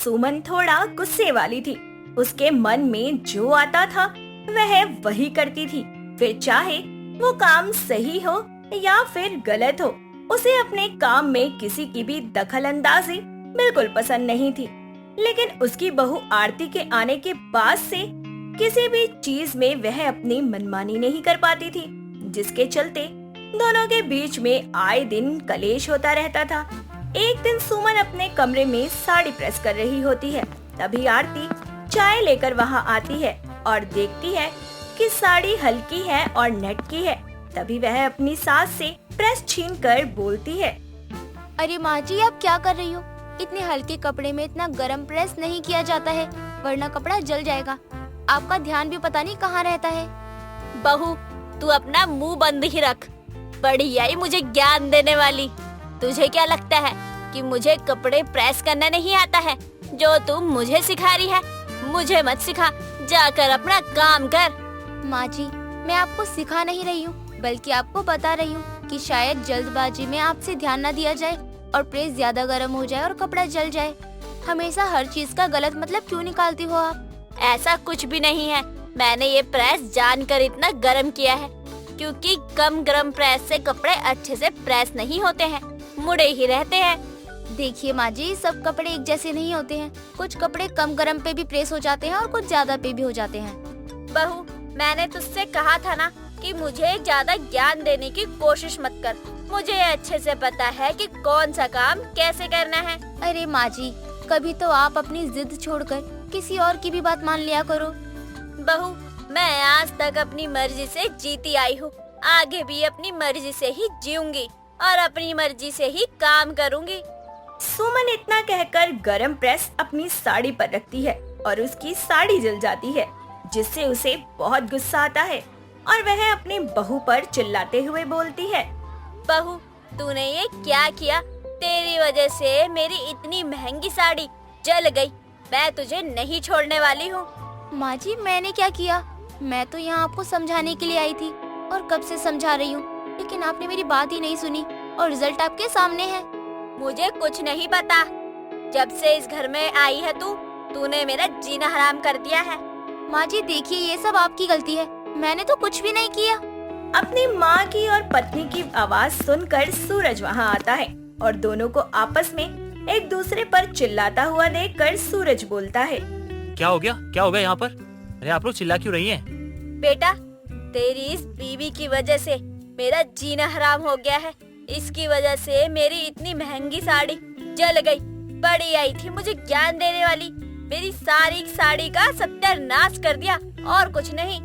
सुमन थोड़ा गुस्से वाली थी। उसके मन में जो आता था वह वही करती थी, फिर चाहे वो काम सही हो या फिर गलत हो। उसे अपने काम में किसी की भी दखल अंदाजी बिल्कुल पसंद नहीं थी। लेकिन उसकी बहू आरती के आने के बाद से किसी भी चीज में वह अपनी मनमानी नहीं कर पाती थी, जिसके चलते दोनों के बीच में आए दिन कलेश होता रहता था। एक दिन सुमन अपने कमरे में साड़ी प्रेस कर रही होती है, तभी आरती चाय लेकर वहां आती है और देखती है कि साड़ी हल्की है और नेट की है। तभी वह अपनी सास से प्रेस छीनकर बोलती है, अरे माँ जी, आप क्या कर रही हो? इतने हल्के कपड़े में इतना गरम प्रेस नहीं किया जाता है, वरना कपड़ा जल जाएगा। आपका ध्यान भी पता नहीं कहाँ रहता है। बहू, तू अपना मुंह बंद ही रख। बड़ी आई मुझे ज्ञान देने वाली। तुझे क्या लगता है कि मुझे कपड़े प्रेस करना नहीं आता है? जो तुम मुझे सिखा रही है, मुझे मत सिखा, जाकर अपना काम कर। माँ जी, मैं आपको सिखा नहीं रही हूँ, बल्कि आपको बता रही हूँ कि शायद जल्दबाजी में आपसे ध्यान न दिया जाए और प्रेस ज्यादा गर्म हो जाए और कपड़ा जल जाए। हमेशा हर चीज का गलत मतलब क्यों निकालती हो आप? ऐसा कुछ भी नहीं है। मैंने ये प्रेस जानकर इतना गर्म किया है क्योंकि कम गर्म प्रेस से कपड़े अच्छे से प्रेस नहीं होते हैं, मुड़े ही रहते हैं। देखिए माँ जी, सब कपड़े एक जैसे नहीं होते हैं। कुछ कपड़े कम गर्म पे भी प्रेस हो जाते हैं और कुछ ज्यादा पे भी हो जाते हैं। बहू, मैंने तुझसे कहा था ना कि मुझे ज्यादा ज्ञान देने की कोशिश मत कर। मुझे अच्छे से पता है कि कौन सा काम कैसे करना है। अरे माँ जी, कभी तो आप अपनी जिद छोड़कर किसी और की भी बात मान लिया करो। बहू, मैं आज तक अपनी मर्जी से जीती आई हूँ, आगे भी अपनी मर्जी से ही जीऊंगी और अपनी मर्जी से ही काम करूँगी। सुमन इतना कहकर गरम प्रेस अपनी साड़ी पर रखती है और उसकी साड़ी जल जाती है, जिससे उसे बहुत गुस्सा आता है और वह अपनी बहू पर चिल्लाते हुए बोलती है, बहू, तूने ये क्या किया? तेरी वजह से मेरी इतनी महंगी साड़ी जल गई। मैं तुझे नहीं छोड़ने वाली हूँ। माँ जी, मैंने क्या किया? मैं तो यहाँ आपको समझाने के लिए आई थी और कब से समझा रही हूँ, लेकिन आपने मेरी बात ही नहीं सुनी और रिजल्ट आपके सामने है। मुझे कुछ नहीं पता। जब से इस घर में आई है तूने मेरा जीना हराम कर दिया है। माँ जी देखिए, ये सब आपकी गलती है, मैंने तो कुछ भी नहीं किया। अपनी माँ की और पत्नी की आवाज सुनकर सूरज वहाँ आता है और दोनों को आपस में एक दूसरे पर चिल्लाता हुआ देखकर सूरज बोलता है, क्या हो गया यहाँ पर? अरे आप लोग चिल्ला क्यों रही हैं? बेटा, तेरी इस बीवी की वजह से मेरा जीना हराम हो गया है। इसकी वजह से मेरी इतनी महंगी साड़ी जल गई। बड़ी आई थी मुझे ज्ञान देने वाली, मेरी सारी साड़ी का सत्यानाश कर दिया और कुछ नहीं।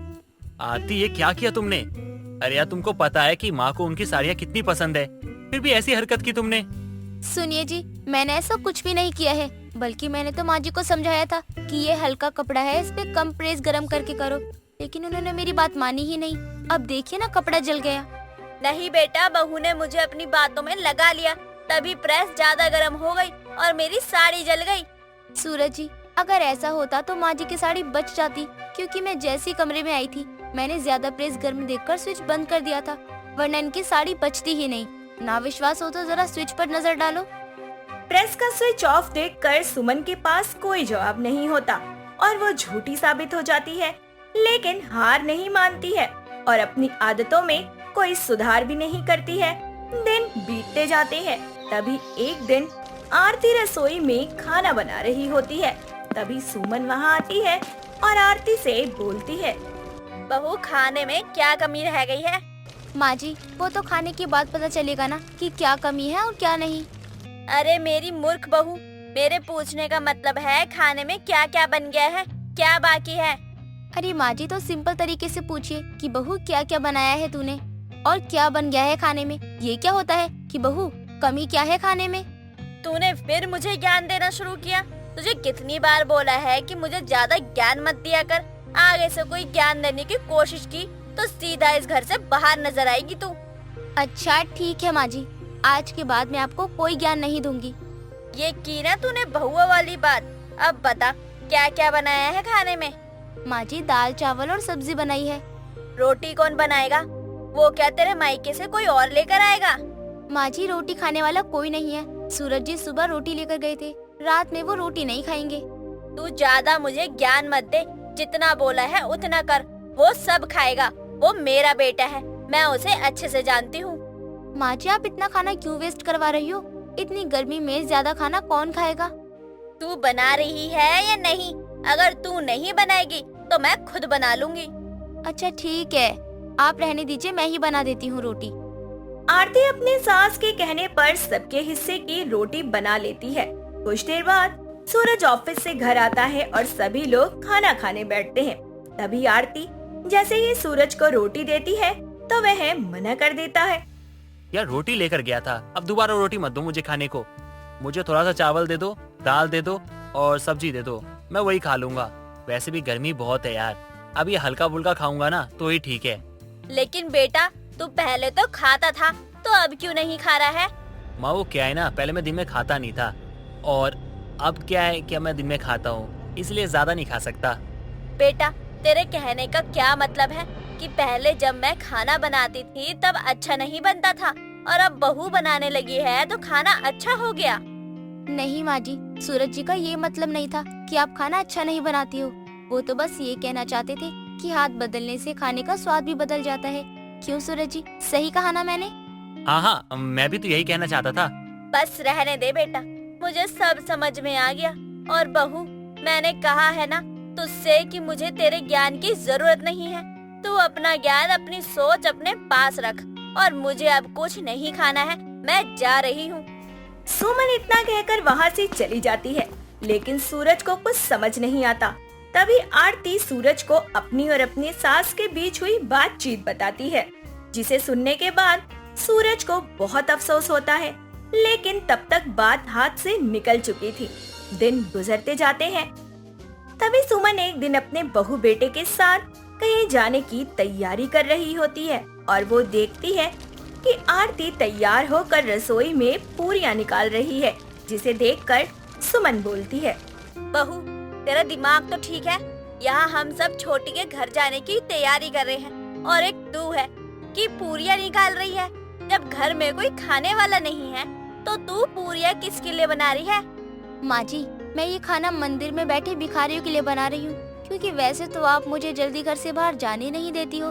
आरती, ये क्या किया तुमने? अरे यार, तुमको पता है कि माँ को उनकी साड़ियाँ कितनी पसंद है, फिर भी ऐसी हरकत की तुमने। सुनिए जी, मैंने ऐसा कुछ भी नहीं किया है, बल्कि मैंने तो माँ जी को समझाया था कि ये हल्का कपड़ा है, इस पे कम प्रेस गरम करके करो, लेकिन उन्होंने मेरी बात मानी ही नहीं। अब देखिए ना, कपड़ा जल गया। नहीं बेटा, बहू ने मुझे अपनी बातों में लगा लिया, तभी प्रेस ज्यादा गर्म हो गई और मेरी साड़ी जल गई। सूरज जी, अगर ऐसा होता तो माँ जी की साड़ी बच जाती, क्योंकि मैं जैसी कमरे में आई थी मैंने ज्यादा प्रेस गर्म देखकर स्विच बंद कर दिया था, वरना इनकी साड़ी बचती ही नहीं। ना विश्वास हो तो जरा स्विच पर नजर डालो। प्रेस का स्विच ऑफ देखकर सुमन के पास कोई जवाब नहीं होता और वो झूठी साबित हो जाती है, लेकिन हार नहीं मानती है और अपनी आदतों में कोई सुधार भी नहीं करती है। दिन बीतते जाते हैं। तभी एक दिन आरती रसोई में खाना बना रही होती है। तभी सुमन वहाँ आती है और आरती से बोलती है, बहू, खाने में क्या कमी रह गई है? माँ जी, वो तो खाने के बाद पता चलेगा ना कि क्या कमी है और क्या नहीं। अरे मेरी मूर्ख बहू, मेरे पूछने का मतलब है खाने में क्या क्या बन गया है, क्या बाकी है? अरे माँ जी, तो सिंपल तरीके से पूछिए कि बहू क्या क्या बनाया है तूने और क्या बन गया है खाने में। ये क्या होता है कि बहू कमी क्या है खाने में? तूने फिर मुझे ज्ञान देना शुरू किया। तुझे कितनी बार बोला है कि मुझे ज्यादा ज्ञान मत दिया कर। आगे से कोई ज्ञान देने की कोशिश की तो सीधा इस घर से बाहर नजर आएगी तू। अच्छा ठीक है माँ जी, आज के बाद मैं आपको कोई ज्ञान नहीं दूंगी। ये की ना तूने बहुआ वाली बात। अब बता, क्या क्या बनाया है खाने में? माँ जी, दाल चावल और सब्जी बनाई है। रोटी कौन बनाएगा? वो क्या तेरे मायके से कोई और लेकर आएगा? माँ जी, रोटी खाने वाला कोई नहीं है। सूरज जी सुबह रोटी लेकर गए थे, रात में वो रोटी नहीं खाएंगे। तू ज्यादा मुझे ज्ञान मत दे, जितना बोला है उतना कर। वो सब खाएगा, वो मेरा बेटा है, मैं उसे अच्छे से जानती हूँ। माँ जी, आप इतना खाना क्यों वेस्ट करवा रही हो? इतनी गर्मी में ज्यादा खाना कौन खाएगा? तू बना रही है या नहीं? अगर तू नहीं बनाएगी तो मैं खुद बना लूंगी। अच्छा ठीक है, आप रहने दीजिए, मैं ही बना देती हूँ रोटी। आरती अपने सास के कहने पर सबके हिस्से की रोटी बना लेती है। कुछ देर बाद सूरज ऑफिस से घर आता है और सभी लोग खाना खाने बैठते हैं। तभी आरती जैसे ही सूरज को रोटी देती है तो वह मना कर देता है। यार रोटी लेकर गया था, अब दोबारा रोटी मत दो मुझे खाने को। मुझे थोड़ा सा चावल दे दो, दाल दे दो और सब्जी दे दो, मैं वही खा लूंगा। वैसे भी गर्मी बहुत है यार, अब ये हल्का फुल्का खाऊंगा ना तो ही ठीक है। लेकिन बेटा, तू पहले तो खाता था, तो अब क्यों नहीं खा रहा है? माँ वो क्या है ना, पहले मैं दिन में खाता नहीं था और अब क्या है कि मैं दिन में खाता हूँ, इसलिए ज्यादा नहीं खा सकता। बेटा, तेरे कहने का क्या मतलब है कि पहले जब मैं खाना बनाती थी तब अच्छा नहीं बनता था और अब बहू बनाने लगी है तो खाना अच्छा हो गया? नहीं माँ जी, सूरज जी का ये मतलब नहीं था कि आप खाना अच्छा नहीं बनाती हो। वो तो बस ये कहना चाहते थे कि हाथ बदलने से खाने का स्वाद भी बदल जाता है। क्यों सूरज जी, सही कहा ना मैंने? हाँ, मैं भी तो यही कहना चाहता था। बस रहने दे बेटा, मुझे सब समझ में आ गया। और बहू, मैंने कहा है ना तुझसे कि मुझे तेरे ज्ञान की जरूरत नहीं है। तू अपना ज्ञान, अपनी सोच अपने पास रख और मुझे अब कुछ नहीं खाना है, मैं जा रही हूँ। सुमन इतना कहकर वहाँ से चली जाती है, लेकिन सूरज को कुछ समझ नहीं आता। तभी आरती सूरज को अपनी और अपनी सास के बीच हुई बातचीत बताती है, जिसे सुनने के बाद सूरज को बहुत अफसोस होता है। लेकिन तब तक बात हाथ से निकल चुकी थी। दिन गुजरते जाते हैं। तभी सुमन एक दिन अपने बहू बेटे के साथ कहीं जाने की तैयारी कर रही होती है और वो देखती है कि आरती तैयार होकर रसोई में पूरियां निकाल रही है, जिसे देखकर सुमन बोलती है, बहू, तेरा दिमाग तो ठीक है? यहाँ हम सब छोटी के घर जाने की तैयारी कर रहे हैं और एक तू है कि पूरियां निकाल रही है। जब घर में कोई खाने वाला नहीं है तो तू पूरियां किसके लिए बना रही है? माँ जी, मैं ये खाना मंदिर में बैठे भिखारियों के लिए बना रही हूँ, क्योंकि वैसे तो आप मुझे जल्दी घर से बाहर जाने नहीं देती हो,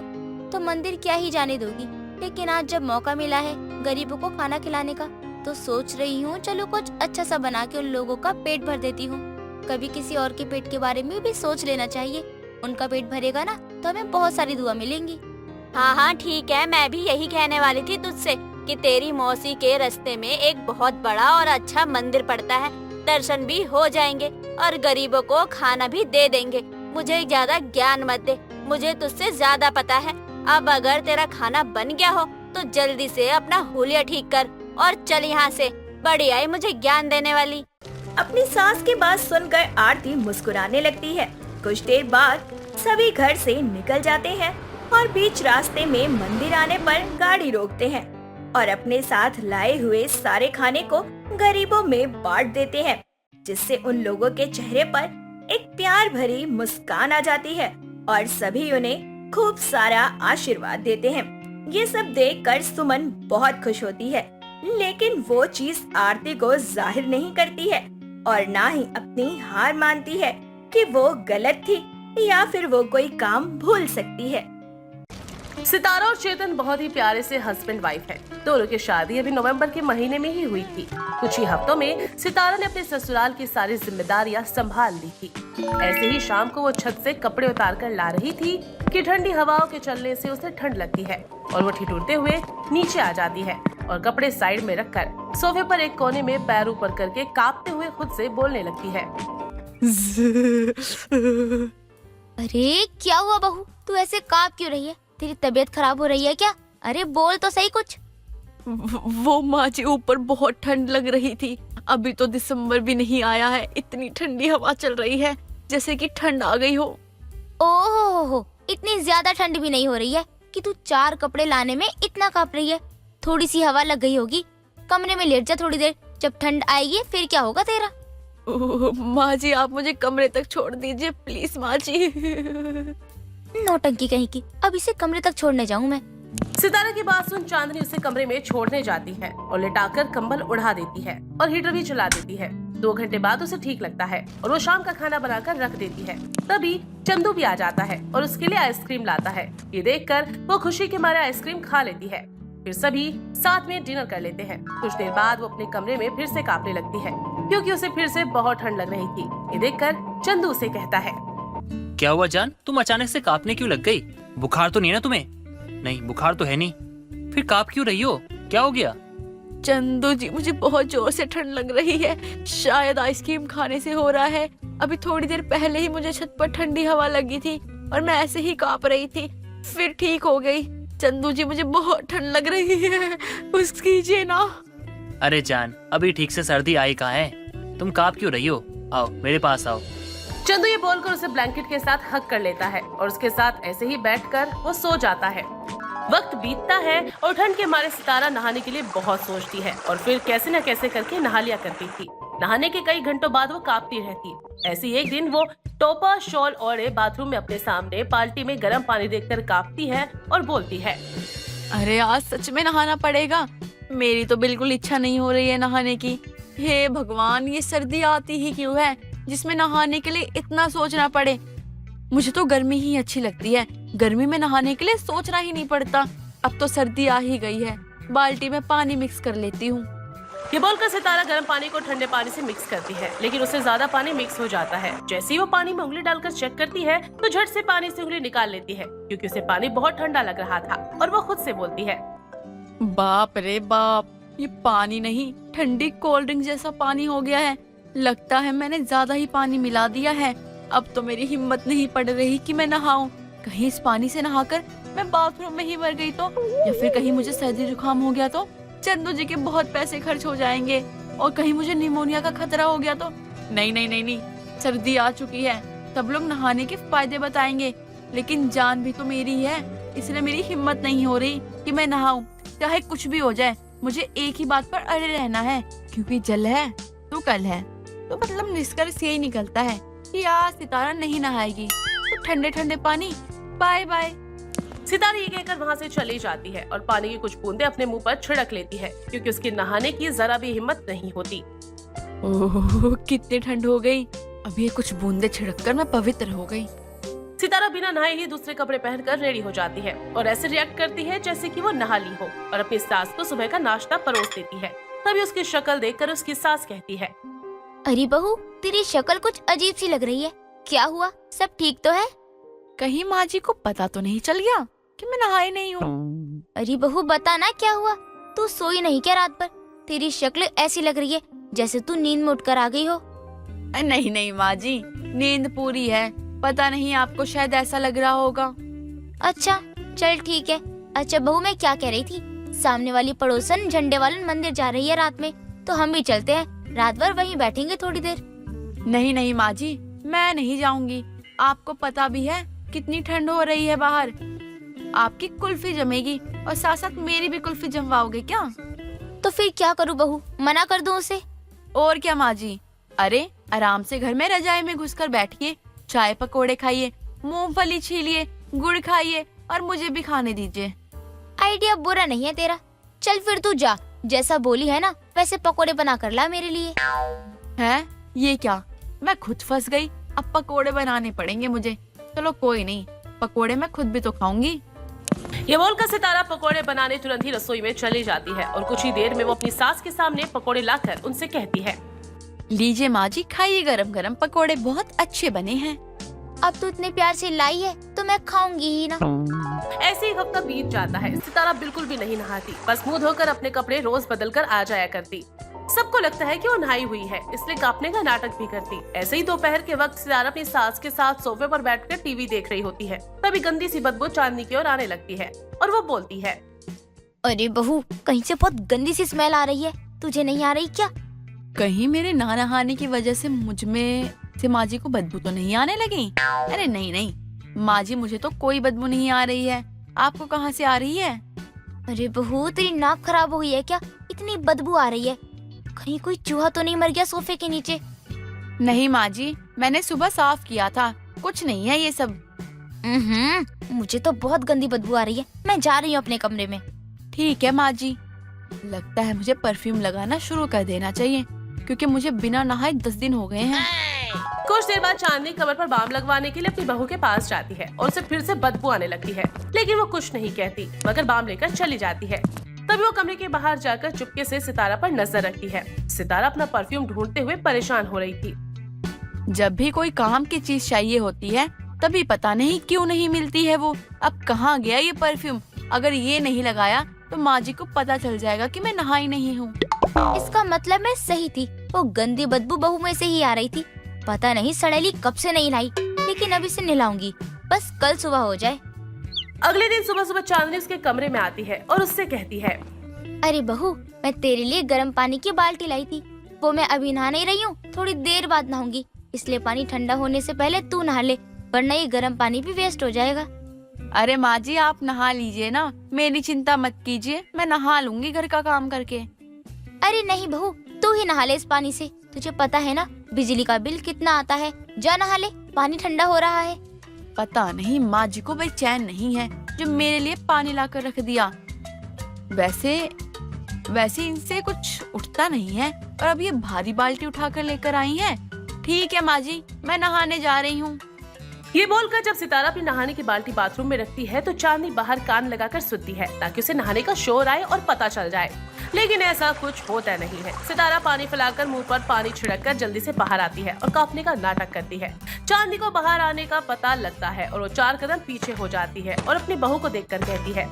तो मंदिर क्या ही जाने दोगी। लेकिन आज जब मौका मिला है गरीबों को खाना खिलाने का, तो सोच रही हूँ चलो कुछ अच्छा सा बना के उन लोगों का पेट भर देती हूँ। कभी किसी और के पेट के बारे में भी सोच लेना चाहिए। उनका पेट भरेगा ना तो हमें बहुत सारी दुआ मिलेंगी। हाँ ठीक है, मैं भी यही कहने वाली थी तुझसे कि तेरी मौसी के रास्ते में एक बहुत बड़ा और अच्छा मंदिर पड़ता है, दर्शन भी हो जाएंगे और गरीबों को खाना भी दे देंगे। मुझे ज्यादा ज्ञान मत दे, मुझे तुझसे ज्यादा पता है। अब अगर तेरा खाना बन गया हो तो जल्दी से अपना हुलिया ठीक कर और चल यहाँ से। बड़ी आई मुझे ज्ञान देने वाली। अपनी सास की बात सुनकर आरती मुस्कुराने लगती है। कुछ देर बाद सभी घर से निकल जाते हैं और बीच रास्ते में मंदिर आने पर गाड़ी रोकते हैं और अपने साथ लाए हुए सारे खाने को गरीबों में बांट देते हैं, जिससे उन लोगों के चेहरे पर एक प्यार भरी मुस्कान आ जाती है और सभी उन्हें खूब सारा आशीर्वाद देते हैं। ये सब देखकर सुमन बहुत खुश होती है, लेकिन वो चीज आरती को जाहिर नहीं करती है और ना ही अपनी हार मानती है कि वो गलत थी या फिर वो कोई काम भूल सकती है। सितारा और चेतन बहुत ही प्यारे से हस्बैंड वाइफ है। दोनों की शादी अभी नवंबर के महीने में ही हुई थी। कुछ ही हफ्तों में सितारा ने अपने ससुराल की सारी जिम्मेदारियां संभाल ली थी। ऐसे ही शाम को वो छत से कपड़े उतार कर ला रही थी कि ठंडी हवाओं के चलने से उसे ठंड लगती है और वो ठिठुरते हुए नीचे आ जाती है और कपड़े साइड में रखकर सोफे पर एक कोने में पैर ऊपर करके कांपते हुए खुद से बोलने लगती है। अरे क्या हुआ बहू, तू ऐसे कांप क्यों रही है? तेरी तबीयत खराब हो रही है क्या? अरे बोल तो सही कुछ। वो माँ जी, ऊपर बहुत ठंड लग रही थी। अभी तो दिसंबर भी नहीं आया है, इतनी ठंडी हवा चल रही है जैसे कि ठंड आ गई हो। ओहो, इतनी ज्यादा ठंड भी नहीं हो रही है कि तू 4 कपड़े लाने में इतना कांप रही है। थोड़ी सी हवा लग गई होगी, कमरे में लेट जा थोड़ी देर, जब ठंड आएगी फिर क्या होगा तेरा। माँ जी, आप मुझे कमरे तक छोड़ दीजिए प्लीज माँ जी। नौटंकी कहीं की, अब इसे कमरे तक छोड़ने जाऊं मैं। सितारा की बात सुन चांदनी उसे कमरे में छोड़ने जाती है और लिटाकर कंबल उड़ा देती है और हीटर भी चला देती है। 2 घंटे बाद उसे ठीक लगता है और वो शाम का खाना बनाकर रख देती है। तभी चंदू भी आ जाता है और उसके लिए आइसक्रीम लाता है। ये देखकर वो खुशी के मारे आइसक्रीम खा लेती है। फिर सभी साथ में डिनर कर लेते हैं। कुछ देर बाद वो अपने कमरे में फिर से कांपने लगती है क्योंकि उसे फिर से बहुत ठंड लग रही थी। ये देखकर चंदू उसे कहता है, क्या हुआ जान, तुम अचानक से कांपने क्यों लग गई? बुखार तो नहीं है ना तुम्हें? नहीं, बुखार तो है नहीं, फिर कांप क्यों रही हो? क्या हो गया? चंदू जी, मुझे बहुत जोर से ठंड लग रही है। शायद आइसक्रीम खाने से हो रहा है। अभी थोड़ी देर पहले ही मुझे छत पर ठंडी हवा लगी थी और मैं ऐसे ही कांप रही थी, फिर ठीक हो गई। चंदू जी, मुझे बहुत ठंड लग रही है, कुछ कीजिए ना। अरे जान, अभी ठीक से सर्दी आई कहाँ है, तुम कांप क्यों रही हो? आओ मेरे पास आओ। चंदू ये बोलकर उसे ब्लैंकेट के साथ हग कर लेता है और उसके साथ ऐसे ही बैठकर वो सो जाता है। वक्त बीतता है और ठंड के मारे सितारा नहाने के लिए बहुत सोचती है और फिर कैसे न कैसे करके नहा लिया करती थी। नहाने के कई घंटों बाद वो कांपती रहती। ऐसी एक दिन वो टोपा शॉल ओढ़े बाथरूम में अपने सामने बाल्टी में गर्म पानी देखकर कांपती है और बोलती है, अरे आज सच में नहाना पड़ेगा। मेरी तो बिल्कुल इच्छा नहीं हो रही है नहाने की। हे भगवान, ये सर्दी आती ही क्यों है जिसमें नहाने के लिए इतना सोचना पड़े। मुझे तो गर्मी ही अच्छी लगती है, गर्मी में नहाने के लिए सोचना ही नहीं पड़ता। अब तो सर्दी आ ही गई है, बाल्टी में पानी मिक्स कर लेती हूँ। ये बोलकर सितारा गर्म पानी को ठंडे पानी से मिक्स करती है, लेकिन उससे ज्यादा पानी मिक्स हो जाता है। जैसे ही वो पानी में उंगली डालकर चेक करती है तो झट से पानी से उंगली निकाल लेती है क्योंकि उसे पानी बहुत ठंडा लग रहा था और वो खुद से बोलती है, बाप रे बाप, ये पानी नहीं ठंडी कोल्ड ड्रिंक जैसा पानी हो गया है। लगता है मैंने ज्यादा ही पानी मिला दिया है। अब तो मेरी हिम्मत नहीं पड़ रही कि मैं नहाऊं। कहीं इस पानी से नहाकर मैं बाथरूम में ही मर गई तो, या फिर कहीं मुझे सर्दी जुकाम हो गया तो चंदू जी के बहुत पैसे खर्च हो जाएंगे और कहीं मुझे निमोनिया का खतरा हो गया तो। नहीं नहीं नहीं नहीं, सर्दी आ चुकी है, सब लोग नहाने के फायदे बताएंगे, लेकिन जान भी तो मेरी है, इसलिए मेरी हिम्मत नहीं हो रही कि मैं नहाऊं। चाहे कुछ भी हो जाए, मुझे एक ही बात पर अड़े रहना है, क्योंकि जल है तो कल है। तो मतलब निष्कर्ष यही निकलता है कि आज सितारा नहीं नहाएगी, तो ठंडे ठंडे पानी बाय बाय। सितारा ये कहकर वहाँ से चली जाती है और पानी की कुछ बूंदे अपने मुंह पर छिड़क लेती है क्योंकि उसकी नहाने की जरा भी हिम्मत नहीं होती। ओह, कितनी ठंड हो गई। अब ये कुछ बूंदे छिड़क कर मैं पवित्र हो गई। सितारा बिना नहाए ही दूसरे कपड़े पहनकर रेडी हो जाती है और ऐसे रिएक्ट करती है जैसे कि वो नहा ली हो और अपनी सास को सुबह का नाश्ता परोस देती है। तभी उसकी शक्ल देखकर उसकी सास कहती है, अरे बहू, तेरी शक्ल कुछ अजीब सी लग रही है, क्या हुआ? सब ठीक तो है? कहीं माँ जी को पता तो नहीं चल गया कि मैं नहाई नहीं हूँ? अरे बहू, बता ना क्या हुआ? तू सोई नहीं क्या रात भर? तेरी शक्ल ऐसी लग रही है जैसे तू नींद में उठकर आ गई हो। नहीं नहीं माँ जी, नींद पूरी है। पता नहीं, आपको शायद ऐसा लग रहा होगा। अच्छा चल ठीक है। अच्छा बहू, मैं क्या कह रही थी, सामने वाली पड़ोसन झंडे वालन मंदिर जा रही है रात में, तो हम भी चलते हैं, रात भर वहीं बैठेंगे थोड़ी देर। नहीं नहीं माँ जी, मैं नहीं जाऊंगी। आपको पता भी है कितनी ठंड हो रही है बाहर। आपकी कुल्फी जमेगी और साथ साथ मेरी भी कुल्फी जमवाओगे क्या? तो फिर क्या करूँ बहू, मना कर दूं उसे? और क्या माँ जी, अरे आराम से घर में रजाई में घुसकर बैठिए, चाय पकोड़े खाइए, मूंगफली छीलिए, गुड़ खाइए और मुझे भी खाने दीजिए। आइडिया बुरा नहीं है तेरा। चल फिर तू जा, जैसा बोली है ना वैसे पकोड़े बना कर ला मेरे लिए। हैं? ये क्या, मैं खुद फंस गई। अब पकोड़े बनाने पड़ेंगे मुझे। चलो कोई नहीं, पकोड़े मैं खुद भी तो खाऊंगी। ये बोलकर सितारा पकोड़े बनाने तुरंत ही रसोई में चली जाती है और कुछ ही देर में वो अपनी सास के सामने पकोड़े लाकर उनसे कहती है, लीजिए माँ जी, खाइए, गरम गरम पकोड़े बहुत अच्छे बने हैं। अब तू इतने प्यार से लाई है तो मैं खाऊंगी ही ना। ऐसे ही वक्त बीत जाता है। सितारा बिल्कुल भी नहीं नहाती, बस मुंह धोकर अपने कपड़े रोज बदल कर आ जाया करती। सबको लगता है कि वो नहाई हुई है, इसलिए कांपने का नाटक भी करती। ऐसे ही दोपहर के वक्त सितारा अपनी सास के साथ सोफे पर बैठकर टीवी देख रही होती है। तभी गंदी सी बदबू चांदनी की ओर आने लगती है और वो बोलती है, अरे बहू, कहीं से बहुत गंदी सी स्मेल आ रही है, तुझे नहीं आ रही क्या? कहीं मेरे ना नहाने की वजह से मुझ में से माँ जी को बदबू तो नहीं आने लगी? अरे नहीं नहीं माँ जी, मुझे तो कोई बदबू नहीं आ रही है। आपको कहाँ से आ रही है? अरे बहू, तेरी नाक खराब हो गई है क्या? इतनी बदबू आ रही है। कहीं कोई चूहा तो नहीं मर गया सोफे के नीचे? नहीं माँ जी, मैंने सुबह साफ किया था, कुछ नहीं है ये सब। मुझे तो बहुत गंदी बदबू आ रही है, मैं जा रही हूँ अपने कमरे में। ठीक है माँ जी, लगता है मुझे परफ्यूम लगाना शुरू कर देना चाहिए। क्योंकि मुझे बिना नहाए 10 दिन हो गए हैं। कुछ देर बाद चांदनी कमर पर बाम लगवाने के लिए अपनी बहू के पास जाती है और उसे फिर से बदबू आने लगती है, लेकिन वो कुछ नहीं कहती मगर बाम लेकर चली जाती है। तभी वो कमरे के बाहर जाकर चुपके से सितारा पर नजर रखती है। सितारा अपना परफ्यूम ढूंढते हुए परेशान हो रही थी। जब भी कोई काम की चीज चाहिए होती है तभी पता नहीं क्यों नहीं मिलती है वो। अब कहाँ गया ये परफ्यूम? अगर ये नहीं लगाया तो माँ जी को पता चल जाएगा कि मैं नहाई नहीं हूँ। इसका मतलब मैं सही थी, वो गंदी बदबू बहू में से ही आ रही थी। पता नहीं सड़ेली कब से नहीं नहाई, लेकिन अभी से नहलाऊंगी, बस कल सुबह हो जाए। अगले दिन सुबह सुबह चांदनी उसके कमरे में आती है और उससे कहती है, अरे बहू, मैं तेरे लिए गर्म पानी की बाल्टी लाई थी, वो मैं अभी नहा नहीं रही हूँ, थोड़ी देर बाद नहाऊंगी, इसलिए पानी ठंडा होने से पहले तू नहा ले, वरना ये गर्म पानी भी वेस्ट हो जाएगा। अरे माँ जी आप नहा लीजिए ना, मेरी चिंता मत कीजिए, मैं नहा लूंगी घर का काम करके। अरे नहीं बहू, तू ही नहा ले इस पानी से, तुझे पता है ना बिजली का बिल कितना आता है, जा नहा ले, पानी ठंडा हो रहा है। पता नहीं माँ जी को बेचैन नहीं है जो मेरे लिए पानी लाकर रख दिया। वैसे इनसे कुछ उठता नहीं है और अब ये भारी बाल्टी उठाकर लेकर आई हैं। ठीक है माँ जी, मैं नहाने जा रही हूँ। ये बोलकर जब सितारा अपनी नहाने की बाल्टी बाथरूम में रखती है तो चांदनी बाहर कान लगाकर सुनती है ताकि उसे नहाने का शोर आए और पता चल जाए, लेकिन ऐसा कुछ होता नहीं है। सितारा पानी फैलाकर मुंह पर पानी छिड़ककर जल्दी से बाहर आती है और कांपने का नाटक करती है। चांदनी को बाहर आने का पता लगता है और वो 4 कदम पीछे हो जाती है और अपनी बहू को देखकर कहती है,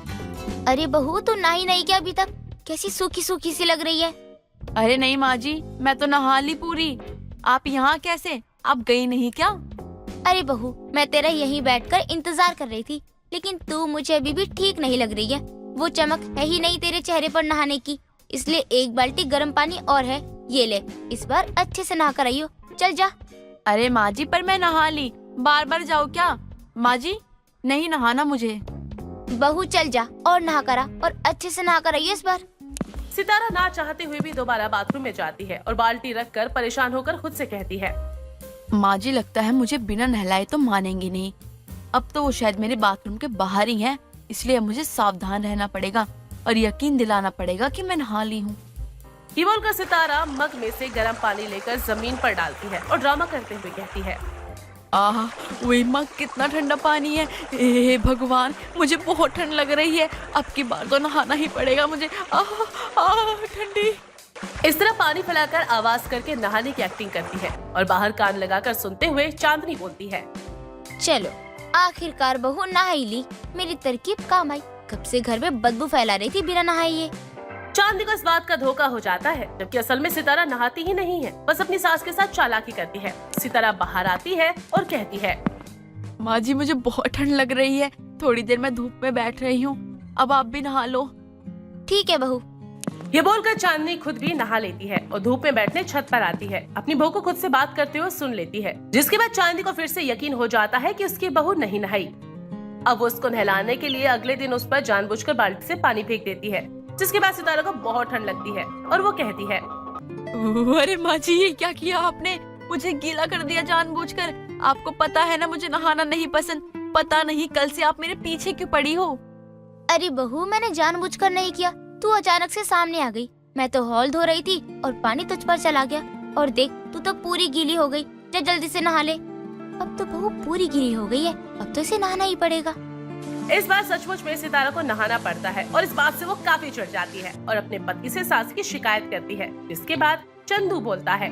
अरे बहू तू नहाई नहीं क्या अभी तक? कैसी सूखी सूखी सी लग रही है। अरे नहीं माँ जी, मैं तो नहा ली पूरी। आप यहाँ कैसे? आप गई नहीं क्या? अरे बहू, मैं तेरा यहीं बैठकर इंतजार कर रही थी, लेकिन तू मुझे अभी भी ठीक नहीं लग रही है। वो चमक है ही नहीं तेरे चेहरे पर नहाने की, इसलिए एक बाल्टी गर्म पानी और है, ये ले, इस बार अच्छे से नहा कर आइयो, चल जा। अरे माँ जी पर मैं नहा ली, बार बार जाओ क्या? माँ जी नहीं नहाना मुझे। बहू चल जा और नहा करा, और अच्छे से नहा कर आइयो इस बार। सितारा ना चाहते हुए भी दोबारा बाथरूम में जाती है और बाल्टी रखकर परेशान होकर खुद से कहती है, माँ जी लगता है मुझे बिना नहलाए तो मानेंगी नहीं। अब तो वो शायद मेरे बाथरूम के बाहर ही हैं, इसलिए मुझे सावधान रहना पड़ेगा और यकीन दिलाना पड़ेगा कि मैं नहा ली हूँ। ये बोलकर सितारा मग में से गर्म पानी लेकर जमीन पर डालती है और ड्रामा करते हुए कहती है, आह वही मग कितना ठंडा पानी है। हे भगवान, मुझे बहुत ठंड लग रही है, अब की बार तो नहाना ही पड़ेगा मुझे। ठंडी। इस तरह पानी फैलाकर आवाज करके नहाने की एक्टिंग करती है और बाहर कान लगाकर सुनते हुए चांदनी बोलती है, चलो आखिरकार बहू नहा ही ली, मेरी तरकीब काम आई, कब से घर में बदबू फैला रही थी बिना नहाए। चांदनी को इस बात का धोखा हो जाता है, जबकि असल में सितारा नहाती ही नहीं है, बस अपनी सास के साथ चालाकी करती है। सितारा बाहर आती है और कहती है, माँ जी मुझे बहुत ठंड लग रही है, थोड़ी देर मैं धूप में बैठ रही हूँ, अब आप भी नहा लो। ठीक है बहू। ये बोलकर चांदनी खुद भी नहा लेती है और धूप में बैठने छत पर आती है। अपनी बहू को खुद से बात करते हुए सुन लेती है, जिसके बाद चांदनी को फिर से यकीन हो जाता है कि उसकी बहू नहीं नहाई। अब वो उसको नहलाने के लिए अगले दिन उस पर जानबूझकर बाल्टी से पानी फेंक देती है, जिसके बाद सितारा को बहुत ठंड लगती है और वो कहती है, अरे माँ जी ये क्या किया आपने? मुझे गीला कर दिया जानबूझकर। आपको पता है ना मुझे नहाना नहीं पसंद, पता नहीं कल से आप मेरे पीछे क्यों पड़ी हो। अरे बहू मैंने जानबूझकर नहीं किया, तू अचानक से सामने आ गई, मैं तो हॉल धो रही थी और पानी तुझ पर चला गया, और देख तू तो पूरी गीली हो गई, जा जल्दी से नहा ले। अब तो बहू पूरी गीली हो गई है, अब तो इसे नहाना ही पड़ेगा। इस बार सचमुच में सितारा को नहाना पड़ता है और इस बात से वो काफी चिढ़ जाती है और अपने पति से सास की शिकायत करती है, जिसके बाद चंदू बोलता है,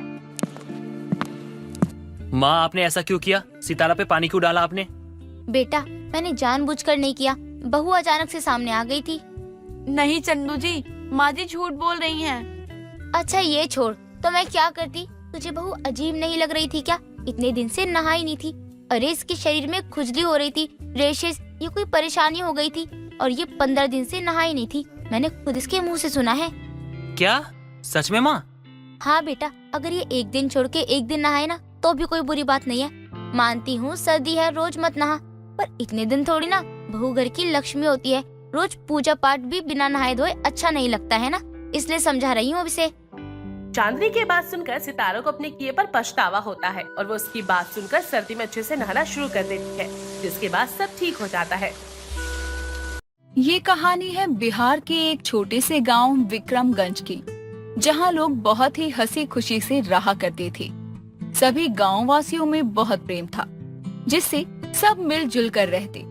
माँ आपने ऐसा क्यों किया? सितारा पे पानी क्यों डाला आपने? बेटा मैंने जानबूझकर नहीं किया, बहू अचानक से सामने आ गई थी। नहीं चंदू जी, माँ जी झूठ बोल रही हैं। अच्छा ये छोड़, तो मैं क्या करती? तुझे बहू अजीब नहीं लग रही थी क्या? इतने दिन से नहाई नहीं थी, अरे इसके शरीर में खुजली हो रही थी, रेशेस, ये कोई परेशानी हो गई थी, और ये 15 दिन से नहाई नहीं थी, मैंने खुद इसके मुंह से सुना है। क्या सच में माँ? हाँ बेटा, अगर ये एक दिन छोड़ के एक दिन नहाए ना तो भी कोई बुरी बात नहीं है। मानती हूँ सर्दी है, रोज मत नहा, पर इतने दिन थोड़ी ना। बहू घर की लक्ष्मी होती है, रोज पूजा पाठ भी बिना नहाए धोए अच्छा नहीं लगता है ना, इसलिए समझा रही हूँ अब इसे। चांदनी की बात सुनकर सितारा को अपने किए पर पछतावा होता है और वो उसकी बात सुनकर सर्दी में अच्छे से नहाना शुरू कर देती है, जिसके बाद सब ठीक हो जाता है। ये कहानी है बिहार के एक छोटे से गांव विक्रमगंज की। जहाँ लोग बहुत ही हंसी खुशी से रहा करते थे। सभी गाँव वासियों में बहुत प्रेम था, जिससे सब मिलजुल कर रहते।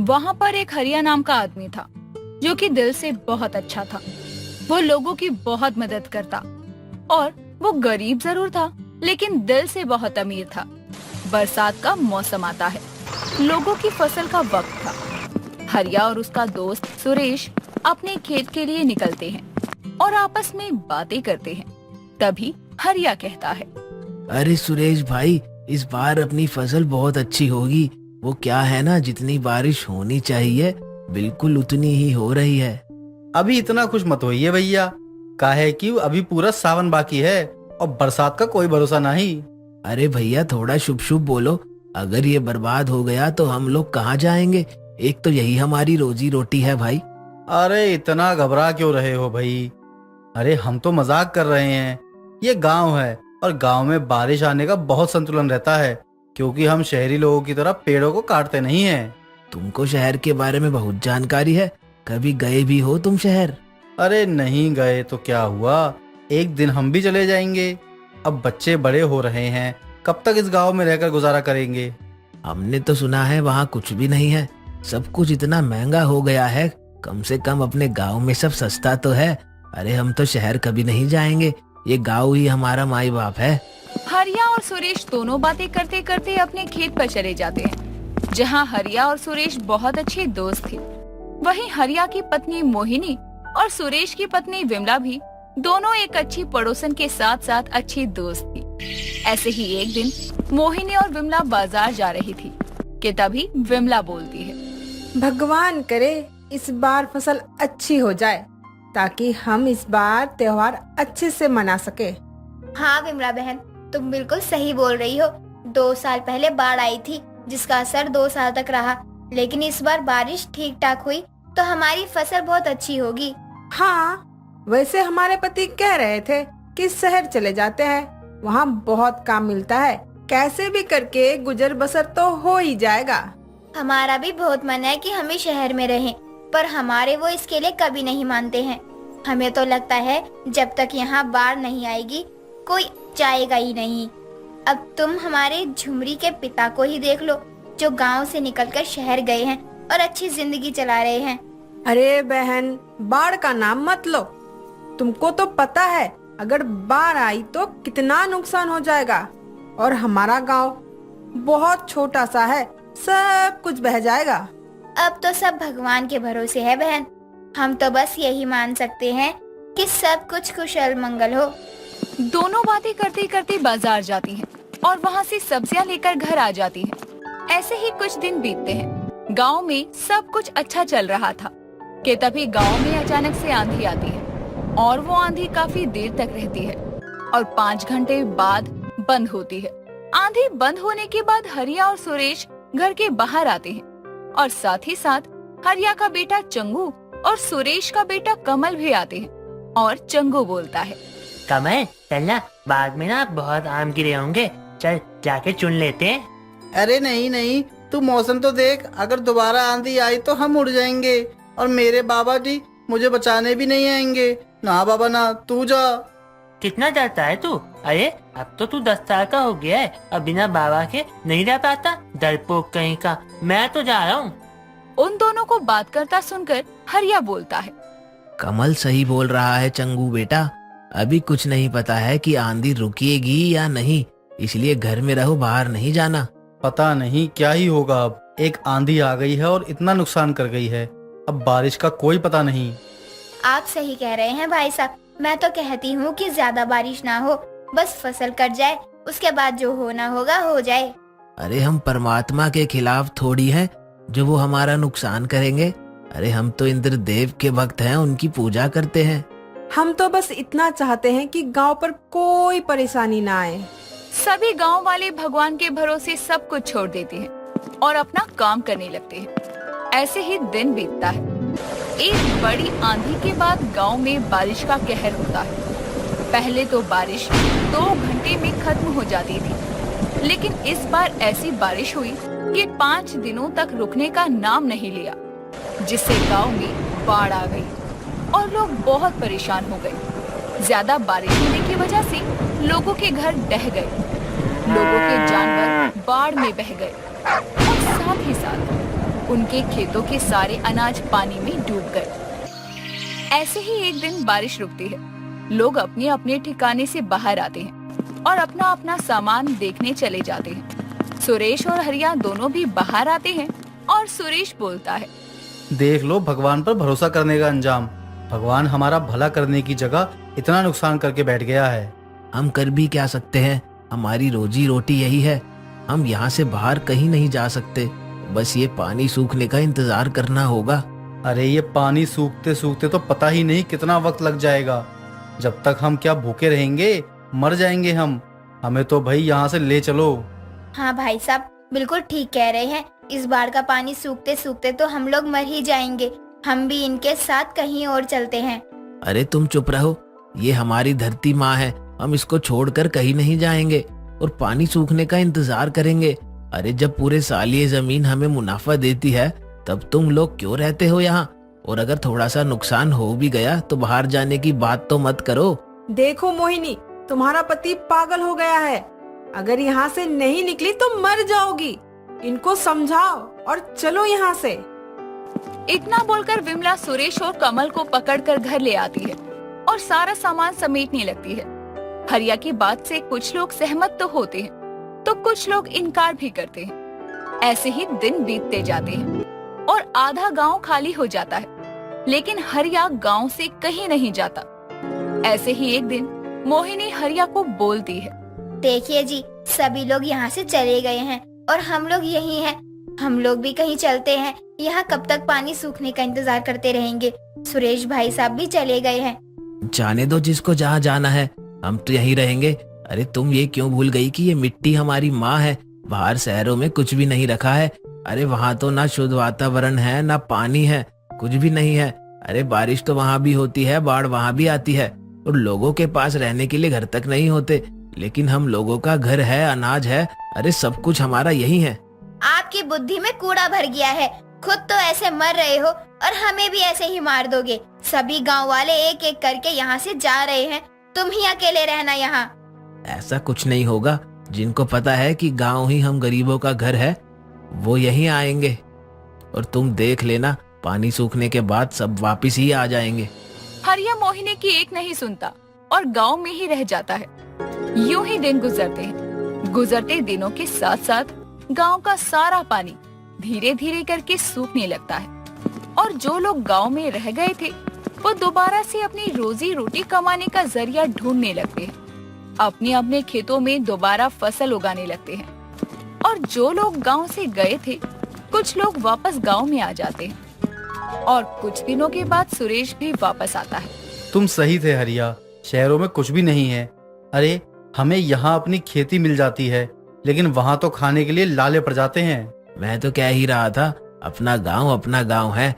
वहाँ पर एक हरिया नाम का आदमी था, जो कि दिल से बहुत अच्छा था। वो लोगों की बहुत मदद करता और वो गरीब जरूर था, लेकिन दिल से बहुत अमीर था। बरसात का मौसम आता है, लोगों की फसल का वक्त था। हरिया और उसका दोस्त सुरेश अपने खेत के लिए निकलते हैं और आपस में बातें करते हैं। तभी हरिया कहता है, अरे सुरेश भाई, इस बार अपनी फसल बहुत अच्छी होगी। वो क्या है ना, जितनी बारिश होनी चाहिए बिल्कुल उतनी ही हो रही है। अभी इतना खुश मत होइए भैया, काहे कि अभी पूरा सावन बाकी है और बरसात का कोई भरोसा नहीं। अरे भैया, थोड़ा शुभ शुभ बोलो। अगर ये बर्बाद हो गया तो हम लोग कहाँ जाएंगे? एक तो यही हमारी रोजी रोटी है भाई। अरे इतना घबरा क्यों रहे हो भाई? अरे हम तो मजाक कर रहे हैं। ये गांव है और गांव में बारिश आने का बहुत संतुलन रहता है, क्योंकि हम शहरी लोगों की तरह पेड़ों को काटते नहीं हैं। तुमको शहर के बारे में बहुत जानकारी है, कभी गए भी हो तुम शहर? अरे नहीं गए तो क्या हुआ, एक दिन हम भी चले जाएंगे। अब बच्चे बड़े हो रहे हैं, कब तक इस गांव में रहकर गुजारा करेंगे? हमने तो सुना है वहाँ कुछ भी नहीं है, सब कुछ इतना महंगा हो गया है। कम से कम अपने गांव में सब सस्ता तो है। अरे हम तो शहर कभी नहीं जाएंगे, ये गांव ही हमारा माई बाप है। हरिया और सुरेश दोनों बातें करते करते अपने खेत पर चले जाते हैं, जहाँ हरिया और सुरेश बहुत अच्छे दोस्त थे। वहीं हरिया की पत्नी मोहिनी और सुरेश की पत्नी विमला भी दोनों एक अच्छी पड़ोसन के साथ साथ अच्छी दोस्त थी। ऐसे ही एक दिन मोहिनी और विमला बाजार जा रही थी कि तभी विमला बोलती है, भगवान करे इस बार फसल अच्छी हो जाए, ताकि हम इस बार त्योहार अच्छे से मना सके। हाँ विमला बहन, तुम बिल्कुल सही बोल रही हो। 2 साल पहले बाढ़ आई थी, जिसका असर 2 साल तक रहा, लेकिन इस बार बारिश ठीक ठाक हुई तो हमारी फसल बहुत अच्छी होगी। हाँ, वैसे हमारे पति कह रहे थे कि शहर चले जाते हैं, वहाँ बहुत काम मिलता है, कैसे भी करके गुजर बसर तो हो ही जाएगा। हमारा भी बहुत मन है कि हम भी शहर में रहें, पर हमारे वो इसके लिए कभी नहीं मानते हैं। हमें तो लगता है जब तक यहाँ बाढ़ नहीं आएगी कोई जाएगा ही नहीं। अब तुम हमारे झुमरी के पिता को ही देख लो, जो गांव से निकलकर शहर गए हैं और अच्छी जिंदगी चला रहे हैं। अरे बहन, बाढ़ का नाम मत लो। तुमको तो पता है अगर बाढ़ आई तो कितना नुकसान हो जाएगा, और हमारा गांव बहुत छोटा सा है, सब कुछ बह जाएगा। अब तो सब भगवान के भरोसे है बहन, हम तो बस यही मान सकते हैं कि सब कुछ कुशल मंगल हो। दोनों बातें करते करते बाजार जाती हैं और वहाँ से सब्जियाँ लेकर घर आ जाती हैं। ऐसे ही कुछ दिन बीतते हैं। गांव में सब कुछ अच्छा चल रहा था कि तभी गांव में अचानक से आंधी आती है, और वो आंधी काफी देर तक रहती है और 5 घंटे बाद बंद होती है। आंधी बंद होने के बाद हरिया और सुरेश घर के बाहर आते हैं, और साथ ही साथ हरिया का बेटा चंगू और सुरेश का बेटा कमल भी आते हैं। और चंगू बोलता है, कमल चलना, बाग में ना बहुत आम गिरे होंगे, चल जाके चुन लेते हैं। अरे नहीं नहीं, तू मौसम तो देख, अगर दोबारा आंधी आई तो हम उड़ जाएंगे और मेरे बाबा जी मुझे बचाने भी नहीं आएंगे। ना बाबा ना, तू जा। कितना डरता है तू? अरे अब तो तू 10 साल का हो गया है, अब बिना बाबा के नहीं रह पाता, डरपोक कहीं का। मैं तो जा रहा हूँ। उन दोनों को बात करता सुनकर हरिया बोलता है, कमल सही बोल रहा है चंगू बेटा, अभी कुछ नहीं पता है कि आंधी रुकेगी या नहीं, इसलिए घर में रहो, बाहर नहीं जाना। पता नहीं क्या ही होगा। अब एक आंधी आ गई है और इतना नुकसान कर गई है, अब बारिश का कोई पता नहीं। आप सही कह रहे हैं भाई साहब, मैं तो कहती हूँ कि ज्यादा बारिश ना हो, बस फसल कट जाए, उसके बाद जो होना होगा हो जाए। अरे हम परमात्मा के खिलाफ थोड़ी हैं जो वो हमारा नुकसान करेंगे। अरे हम तो इंद्र देव के भक्त हैं, उनकी पूजा करते हैं। हम तो बस इतना चाहते हैं कि गांव पर कोई परेशानी ना आए। सभी गांव वाले भगवान के भरोसे सब कुछ छोड़ देते हैं और अपना काम करने लगते हैं। ऐसे ही दिन बीतता है। एक बड़ी आंधी के बाद गांव में बारिश का कहर होता है। पहले तो बारिश 2 घंटे में खत्म हो जाती थी, लेकिन इस बार ऐसी बारिश हुई कि 5 दिनों तक रुकने का नाम नहीं लिया, जिससे गांव में बाढ़ आ गई और लोग बहुत परेशान हो गए। ज्यादा बारिश होने की वजह से लोगों के घर ढह गए, लोगों के जानवर बाढ़ में बह गए और साथ ही साथ उनके खेतों के सारे अनाज पानी में डूब गए। ऐसे ही एक दिन बारिश रुकती है, लोग अपने अपने ठिकाने से बाहर आते हैं और अपना अपना सामान देखने चले जाते हैं। सुरेश और हरिया दोनों भी बाहर आते हैं और सुरेश बोलता है, देख लो भगवान पर भरोसा करने का अंजाम। भगवान हमारा भला करने की जगह इतना नुकसान करके बैठ गया है। हम कर भी क्या सकते हैं, हमारी रोजी रोटी यही है। हम यहाँ से बाहर कहीं नहीं जा सकते, बस ये पानी सूखने का इंतजार करना होगा। अरे ये पानी सूखते सूखते तो पता ही नहीं कितना वक्त लग जाएगा। जब तक हम क्या भूखे रहेंगे, मर जाएंगे हम। हमें तो भाई यहाँ से ले चलो। हाँ भाई साहब, बिल्कुल ठीक कह रहे हैं। इस बार का पानी सूखते सूखते तो हम लोग मर ही जाएंगे। हम भी इनके साथ कहीं और चलते हैं। अरे तुम चुप रहो, ये हमारी धरती माँ है, हम इसको छोड़कर कहीं नहीं जाएंगे और पानी सूखने का इंतजार करेंगे। अरे जब पूरे साल ये जमीन हमें मुनाफा देती है, तब तुम लोग क्यों रहते हो यहाँ? और अगर थोड़ा सा नुकसान हो भी गया तो बाहर जाने की बात तो मत करो। देखो मोहिनी, तुम्हारा पति पागल हो गया है। अगर यहाँ से नहीं निकली तो मर जाओगी। इनको समझाओ और चलो यहाँ से। इतना बोलकर विमला सुरेश और कमल को पकड़कर घर ले आती है और सारा सामान समेटने लगती है। हरिया की बात से कुछ लोग सहमत तो होते हैं, तो कुछ लोग इनकार भी करते हैं। ऐसे ही दिन बीतते जाते हैं और आधा गांव खाली हो जाता है, लेकिन हरिया गांव से कहीं नहीं जाता। ऐसे ही एक दिन मोहिनी हरिया को बोलती है, देखिए जी, सभी लोग यहाँ से चले गए हैं और हम लोग यही हैं। हम लोग भी कहीं चलते हैं। यहाँ कब तक पानी सूखने का इंतजार करते रहेंगे? सुरेश भाई साहब भी चले गए हैं। जाने दो जिसको जहाँ जाना है, हम तो यहीं रहेंगे। अरे तुम ये क्यों भूल गई कि ये मिट्टी हमारी माँ है? बाहर शहरों में कुछ भी नहीं रखा है। अरे वहाँ तो ना शुद्ध वातावरण है, ना पानी है, कुछ भी नहीं है। अरे बारिश तो वहाँ भी होती है, बाढ़ वहाँ भी आती है और लोगों के पास रहने के लिए घर तक नहीं होते, लेकिन हम लोगों का घर है, अनाज है। अरे सब कुछ हमारा यही है। आपकी बुद्धि में कूड़ा भर गया है। खुद तो ऐसे मर रहे हो और हमें भी ऐसे ही मार दोगे। सभी गांव वाले एक एक करके यहाँ से जा रहे हैं, तुम ही अकेले रहना यहाँ। ऐसा कुछ नहीं होगा। जिनको पता है कि गांव ही हम गरीबों का घर है, वो यहीं आएंगे और तुम देख लेना, पानी सूखने के बाद सब वापस ही आ जाएंगे। हरिया मोहिनी की एक नहीं सुनता और गांव में ही रह जाता है। यूं ही दिन गुजरते हैं। गुजरते दिनों के साथ साथ गांव का सारा पानी धीरे धीरे करके सूखने लगता है और जो लोग गांव में रह गए थे वो दोबारा से अपनी रोजी रोटी कमाने का जरिया ढूंढने लगते हैं। अपने अपने खेतों में दोबारा फसल उगाने लगते हैं और जो लोग गांव से गए थे, कुछ लोग वापस गांव में आ जाते हैं और कुछ दिनों के बाद सुरेश भी वापस आता है। तुम सही थे हरिया, शहरों में कुछ भी नहीं है। अरे हमें यहाँ अपनी खेती मिल जाती है, लेकिन वहाँ तो खाने के लिए लाले पड़ जाते हैं। मैं तो कह ही रहा था, अपना गांव है।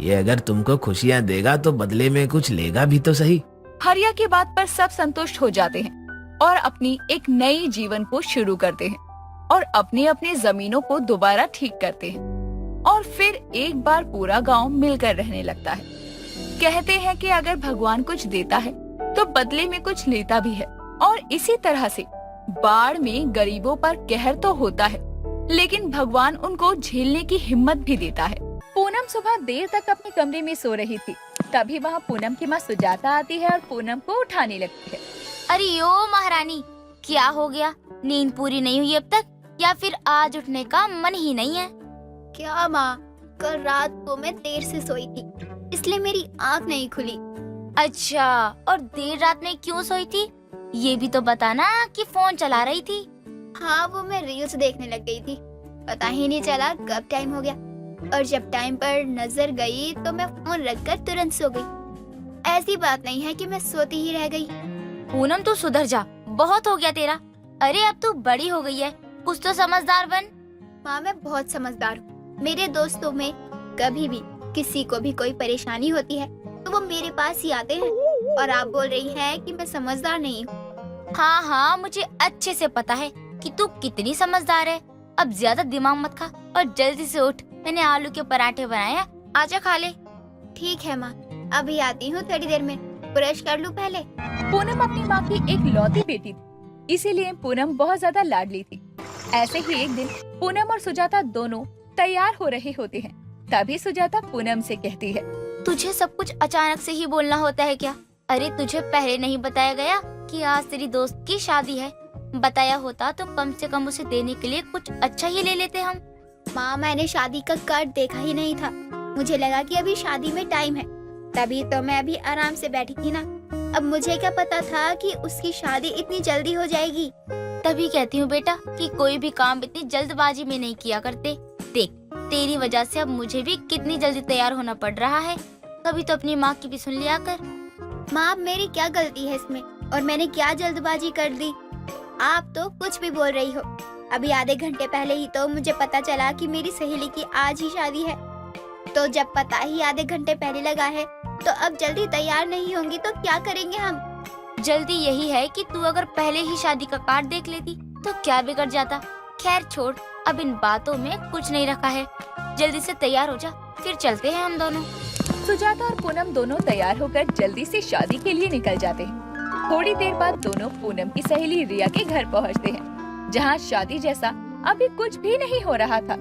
ये अगर तुमको खुशियाँ देगा तो बदले में कुछ लेगा भी तो सही। हरिया की बात पर सब संतुष्ट हो जाते हैं और अपनी एक नई जीवन को शुरू करते हैं और अपने अपने जमीनों को दोबारा ठीक करते हैं और फिर एक बार पूरा गांव मिलकर रहने लगता है। कहते हैं कि अगर भगवान कुछ देता है तो बदले में कुछ लेता भी है और इसी तरह से बाढ़ में गरीबों पर कहर तो होता है, लेकिन भगवान उनको झेलने की हिम्मत भी देता है। पूनम सुबह देर तक अपने कमरे में सो रही थी। तभी वहाँ पूनम की माँ सुजाता आती है और पूनम को उठाने लगती है। अरे ओ महारानी, क्या हो गया? नींद पूरी नहीं हुई अब तक, या फिर आज उठने का मन ही नहीं है? क्या माँ, कल रात को मैं देर से सोई थी, इसलिए मेरी आँख नहीं खुली। अच्छा, और देर रात में क्यों सोई थी? ये भी तो बताना कि फोन चला रही थी। हाँ, वो मैं रील्स देखने लग गई थी, पता ही नहीं चला कब टाइम हो गया और जब टाइम पर नजर गई तो मैं फोन रखकर तुरंत सो गई। ऐसी बात नहीं है कि मैं सोती ही रह गई। पूनम तू सुधर जा, बहुत हो गया तेरा। अरे अब तू बड़ी हो गई है, कुछ तो समझदार बन। माँ, मैं बहुत समझदार हूँ। मेरे दोस्तों में कभी भी किसी को भी कोई परेशानी होती है तो वो मेरे पास ही आते हैं, और आप बोल रही हैं कि मैं समझदार नहीं हूँ। हाँ हाँ, मुझे अच्छे से पता है कि तू कितनी समझदार है। अब ज्यादा दिमाग मत खा और जल्दी से उठ। मैंने आलू के पराठे बनाए हैं, आजा खा ले। ठीक है माँ, अभी आती हूँ थोड़ी देर में। ब्रश कर लूं पहले। पूनम अपनी माँ की एक लौती बेटी थी, इसीलिए पूनम बहुत ज्यादा लाडली थी। ऐसे ही एक दिन पूनम और सुजाता दोनों तैयार हो रहे होते हैं। तभी सुजाता पूनम से कहती है, तुझे सब कुछ अचानक से ही बोलना होता है क्या? अरे तुझे पहले नहीं बताया गया कि आज तेरी दोस्त की शादी है? बताया होता तो कम से कम उसे देने के लिए कुछ अच्छा ही ले लेते हम। माँ, मैंने शादी का कार्ड देखा ही नहीं था। मुझे लगा कि अभी शादी में टाइम है, तभी तो मैं अभी आराम से बैठी थी ना। अब मुझे क्या पता था कि उसकी शादी इतनी जल्दी हो जाएगी। तभी कहती हूँ बेटा कि कोई भी काम इतनी जल्दबाजी में नहीं किया करते। देख, तेरी वजह से अब मुझे भी कितनी जल्दी तैयार होना पड़ रहा है। कभी तो अपनी माँ की भी सुन लिया कर। माँ, अब मेरी क्या गलती है इसमें, और मैंने क्या जल्दबाजी कर दी? आप तो कुछ भी बोल रही हो। अभी आधे घंटे पहले ही तो मुझे पता चला कि मेरी सहेली की आज ही शादी है। तो जब पता ही आधे घंटे पहले लगा है, तो अब जल्दी तैयार नहीं होंगी तो क्या करेंगे हम? जल्दी यही है कि तू अगर पहले ही शादी का कार्ड देख लेती तो क्या बिगड़ जाता। खैर छोड़, अब इन बातों में कुछ नहीं रखा है। जल्दी से तैयार हो जा, फिर चलते हैं हम दोनों। सुजाता और पूनम दोनों तैयार होकर जल्दी से शादी के लिए निकल जाते हैं। थोड़ी देर बाद दोनों पूनम की सहेली रिया के घर पहुंचते हैं, जहां शादी जैसा अभी कुछ भी नहीं हो रहा था।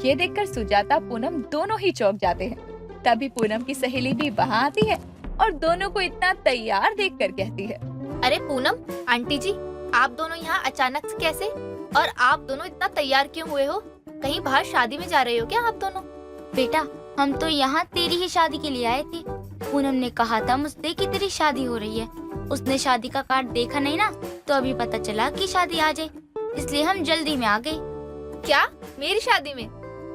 ये देखकर सुजाता पूनम दोनों ही चौंक जाते हैं। तभी पूनम की सहेली भी वहां आती है और दोनों को इतना तैयार देखकर कहती है, अरे पूनम आंटी जी, आप दोनों यहाँ अचानक से कैसे? और आप दोनों इतना तैयार क्यों हुए हो? कहीं बाहर शादी में जा रहे हो क्या आप दोनों? बेटा, हम तो यहाँ तेरी ही शादी के लिए आए थे। पूनम ने कहा था मुझसे कि तेरी शादी हो रही है। उसने शादी का कार्ड देखा नहीं ना, तो अभी पता चला कि शादी आ जाए, इसलिए हम जल्दी में आ गए। क्या? मेरी शादी में?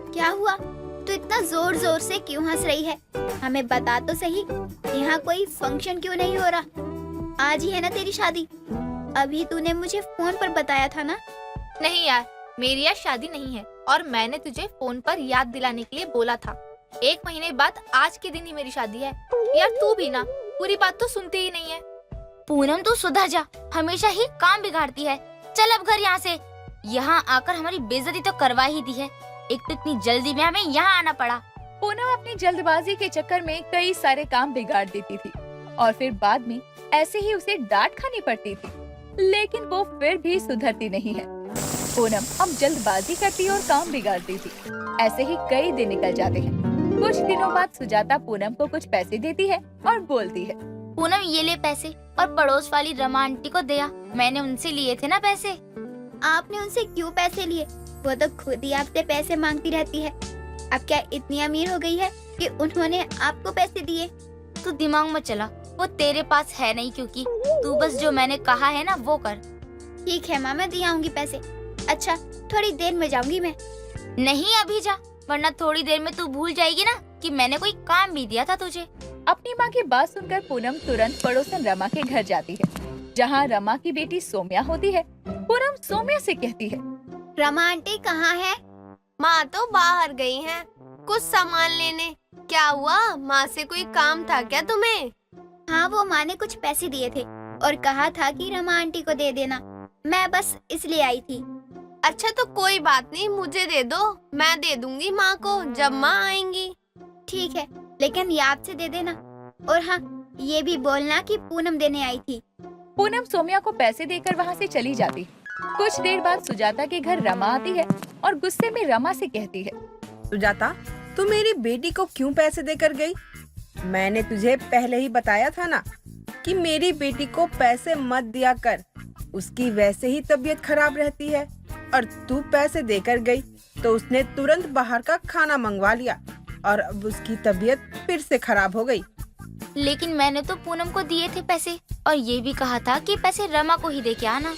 क्या हुआ? तू इतना जोर जोर से क्यों हंस रही है? हमें बता तो सही, यहाँ कोई फंक्शन क्यों नहीं हो रहा? आज ही है ना तेरी शादी? अभी तूने मुझे फोन पर बताया था ना। नहीं यार, मेरी आज शादी नहीं है, और मैंने तुझे फोन पर याद दिलाने के लिए बोला था। 1 महीने बाद आज के दिन ही मेरी शादी है। यार तू भी ना पूरी बात तो सुनती ही नहीं है। पूनम तू सुधर जा, हमेशा ही काम बिगाड़ती है। चल अब घर यहाँ से। यहाँ आकर हमारी बेइज्जती तो करवा ही दी है। एक तो इतनी जल्दी में हमें यहाँ आना पड़ा। पूनम अपनी जल्दबाजी के चक्कर में कई सारे काम बिगाड़ देती थी और फिर बाद में ऐसे ही उसे डांट खानी पड़ती थी, लेकिन वो फिर भी सुधरती नहीं है। पूनम अब जल्दबाजी करती और काम बिगाड़ती थी। ऐसे ही कई दिन निकल जाते हैं। कुछ दिनों बाद सुजाता पूनम को कुछ पैसे देती है और बोलती है, पूनम ये ले पैसे, और पड़ोस वाली रमा आंटी को दिया। मैंने उनसे लिए थे ना पैसे। आपने उनसे क्यों पैसे लिए? वो तो खुद ही आपसे पैसे मांगती रहती है। अब क्या इतनी अमीर हो गई है कि उन्होंने आपको पैसे दिए? तू दिमाग मत चला, वो तेरे पास है नहीं, क्योंकि तू बस जो मैंने कहा है ना वो कर। ठीक है माँ, मैं दे आऊंगी पैसे। अच्छा, थोड़ी देर में जाऊंगी मैं। नहीं अभी जा, वरना थोड़ी देर में तू भूल जाएगी ना कि मैंने कोई काम भी दिया था तुझे। अपनी माँ की बात सुनकर पूनम तुरंत पड़ोसन रमा के घर जाती है, जहाँ रमा की बेटी सोम्या होती है। पूनम सोम्या से कहती है, रमा आंटी कहाँ है? माँ तो बाहर गई हैं, कुछ सामान लेने। क्या हुआ? माँ से कोई काम था क्या तुम्हें? हाँ, वो माँ ने कुछ पैसे दिए थे और कहा था कि रमा आंटी को दे देना। मैं बस इसलिए आई थी। अच्छा तो कोई बात नहीं, मुझे दे दो, मैं दे दूंगी माँ को जब माँ आएंगी। ठीक है, लेकिन याद से दे देना। और हाँ, ये भी बोलना कि पूनम देने आई थी। पूनम सोम्या को पैसे देकर वहाँ से चली जाती। कुछ देर बाद सुजाता के घर रमा आती है और गुस्से में रमा से कहती है, सुजाता, तू मेरी बेटी को क्यों पैसे देकर गई? मैंने तुझे पहले ही बताया था ना कि मेरी बेटी को पैसे मत दिया कर, उसकी वैसे ही तबीयत खराब रहती है। और तू पैसे देकर गई तो उसने तुरंत बाहर का खाना मंगवा लिया और अब उसकी तबीयत फिर से खराब हो गई। लेकिन मैंने तो पूनम को दिए थे पैसे, और ये भी कहा था कि पैसे रमा को ही दे के आना।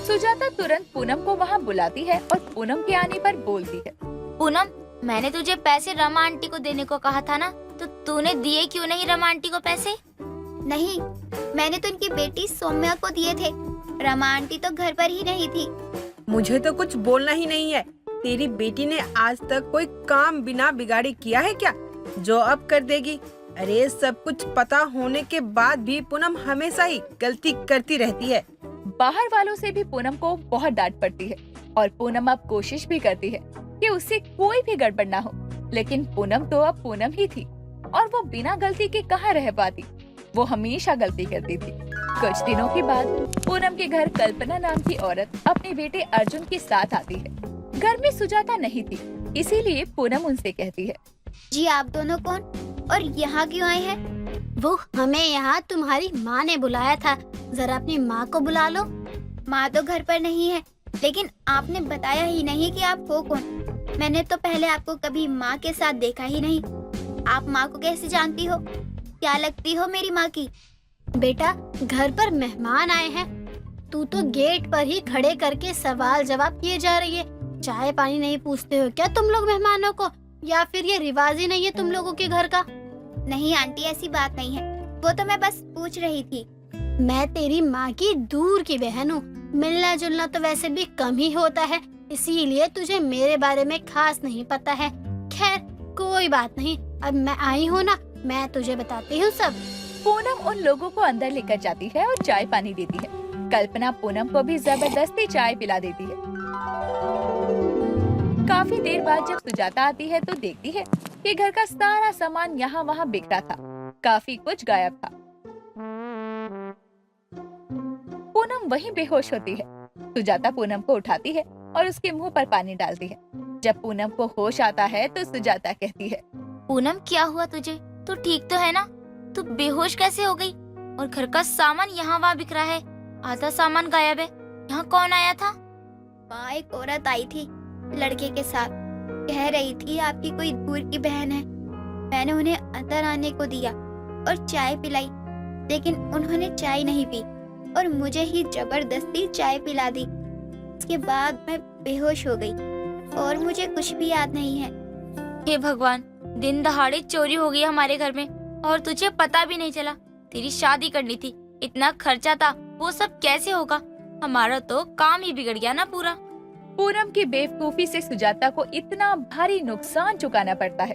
सुजाता तुरंत पूनम को वहाँ बुलाती है और पूनम के आने पर बोलती है, पूनम, मैंने तुझे पैसे रमा आंटी को देने को कहा था ना, तो तूने दिए क्यों नहीं रमा आंटी को पैसे? नहीं, मैंने तो उनकी बेटी सौम्या को दिए थे। रमा आंटी तो घर पर ही नहीं थी। मुझे तो कुछ बोलना ही नहीं है। तेरी बेटी ने आज तक कोई काम बिना बिगाड़े किया है क्या, जो अब कर देगी? अरे सब कुछ पता होने के बाद भी पूनम हमेशा ही गलती करती रहती है। बाहर वालों से भी पूनम को बहुत डांट पड़ती है और पूनम अब कोशिश भी करती है कि उससे कोई भी गड़बड़ ना हो, लेकिन पूनम तो अब पूनम ही थी और वो बिना गलती के कहाँ रह पाती। वो हमेशा गलती करती थी। कुछ दिनों के बाद पूनम के घर कल्पना नाम की औरत अपने बेटे अर्जुन के साथ आती है। घर में सुजाता नहीं थी, इसीलिए पूनम उनसे कहती है, जी आप दोनों कौन और यहाँ क्यों आए हैं? वो हमें यहाँ तुम्हारी माँ ने बुलाया था, जरा अपनी माँ को बुला लो। माँ तो घर पर नहीं है, लेकिन आपने बताया ही नहीं कि आप हो कौन। मैंने तो पहले आपको कभी माँ के साथ देखा ही नहीं। आप माँ को कैसे जानती हो? क्या लगती हो मेरी माँ की? बेटा, घर पर मेहमान आए हैं, तू तो गेट पर ही खड़े करके सवाल जवाब किए जा रही है। चाय पानी नहीं पूछते हो क्या तुम लोग मेहमानों को, या फिर ये रिवाज ही नहीं है तुम लोगों के घर का? नहीं आंटी, ऐसी बात नहीं है, वो तो मैं बस पूछ रही थी। मैं तेरी माँ की दूर की बहन हूँ, मिलना जुलना तो वैसे भी कम ही होता है, इसीलिए तुझे मेरे बारे में खास नहीं पता है। खैर कोई बात नहीं, अब मैं आई हूँ ना, मैं तुझे बताती हूँ सब। पूनम उन लोगों को अंदर लेकर जाती है और चाय पानी देती है। कल्पना पूनम को भी जबरदस्ती चाय पिला देती है। काफी देर बाद जब सुजाता आती है तो देखती है कि घर का सारा सामान यहाँ वहाँ बिखरा था, काफी कुछ गायब था। पूनम वहीं बेहोश होती है। सुजाता पूनम को उठाती है और उसके मुंह पर पानी डालती है। जब पूनम को होश आता है तो सुजाता कहती है, पूनम क्या हुआ तुझे? तू ठीक तो है ना? तू बेहोश कैसे हो गई? और घर का सामान यहाँ वहाँ बिखरा है, आधा सामान गायब है। यहाँ कौन आया था? माँ, एक औरत आई थी लड़के के साथ, कह रही थी आपकी कोई दूर की बहन है। मैंने उन्हें अंदर आने को दिया और चाय पिलाई, लेकिन उन्होंने चाय नहीं पी और मुझे ही जबरदस्ती चाय पिला दी। उसके बाद मैं बेहोश हो गई और मुझे कुछ भी याद नहीं है। हे भगवान, दिन दहाड़े चोरी हो गई हमारे घर में और तुझे पता भी नहीं चला। तेरी शादी करनी थी, इतना खर्चा था, वो सब कैसे होगा? हमारा तो काम ही बिगड़ गया ना पूरा। पूनम की बेवकूफी से सुजाता को इतना भारी नुकसान चुकाना पड़ता है।